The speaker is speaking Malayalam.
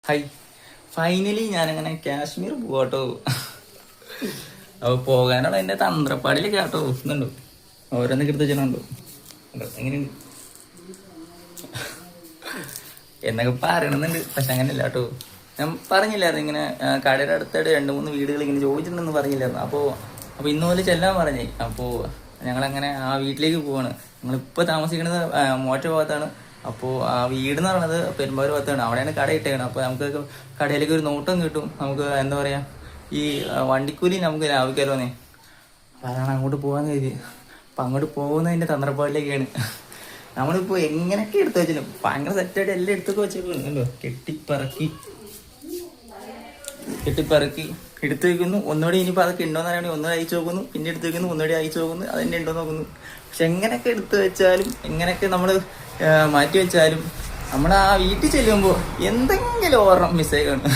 ഹൈ, ഫൈനലി ഞാനങ്ങനെ കാശ്മീർ പോവാട്ടോ. അപ്പോൾ പോകാനുള്ള എൻ്റെ തന്ത്രപ്പാടിൽ കേട്ടോ ഇന്നുണ്ടോ ഓരോന്നൊക്കെ എടുത്ത് വെച്ചിട്ടുണ്ടോ എങ്ങനെയുണ്ട് എന്നൊക്കെ പറയണമെന്നുണ്ട്. പക്ഷെ അങ്ങനെയല്ല കേട്ടോ. ഞാൻ പറഞ്ഞില്ലായിരുന്നു ഇങ്ങനെ കടയുടെ അടുത്തായിട്ട് 2-3 വീടുകൾ ഇങ്ങനെ ചോദിച്ചിട്ടുണ്ടെന്ന് പറഞ്ഞില്ലായിരുന്നു. അപ്പോൾ ഇന്ന് പോലെ ചെല്ലാൻ പറഞ്ഞേ. അപ്പോൾ ഞങ്ങളങ്ങനെ ആ വീട്ടിലേക്ക് പോവാണ്. ഞങ്ങളിപ്പോൾ താമസിക്കുന്നത് മോറ്റ ഭാഗത്താണ്. അപ്പോൾ ആ വീട് എന്ന് പറയുന്നത് പെരുമ്പാവൂർ ഭാഗത്താണ്. അവിടെയാണ് കട ഇട്ടേക്കണം. അപ്പോൾ നമുക്ക് കടയിലേക്ക് ഒരു നോട്ടം കിട്ടും. നമുക്ക് എന്താ പറയുക, ഈ വണ്ടിക്കൂലി നമുക്ക് ലാഭിക്കാലോന്നേ. അതാണ് അങ്ങോട്ട് പോകാന്ന് കരുതി. അപ്പം അങ്ങോട്ട് പോകുന്നതിൻ്റെ തന്ത്രപ്പാടിലേക്കാണ്. നമ്മളിപ്പോൾ എങ്ങനെയൊക്കെ എടുത്തു വെച്ചില്ല, ഭയങ്കര സെറ്റായിട്ട് എല്ലാം എടുത്തൊക്കെ വെച്ചേക്കുന്നുണ്ടോ. കെട്ടിപ്പറക്കി എടുത്തു വെക്കുന്നു. ഒന്നുകൂടി ഇനിയിപ്പോൾ അതൊക്കെ ഉണ്ടോന്ന് അറിയണമെങ്കിൽ ഒന്നുകൂടി അയച്ചു നോക്കുന്നു. പിന്നെ എടുത്തു വെക്കുന്നു, ഒന്നുകൂടി അയച്ചു നോക്കുന്നു, അതിൻ്റെ ഉണ്ടോ നോക്കുന്നു. പക്ഷെ എങ്ങനെയൊക്കെ എടുത്തു വെച്ചാലും എങ്ങനെയൊക്കെ നമ്മൾ മാറ്റി വെച്ചാലും നമ്മൾ ആ വീട്ടിൽ ചെല്ലുമ്പോൾ എന്തെങ്കിലും ഓർമ്മ മിസ്സേക്കാണ്.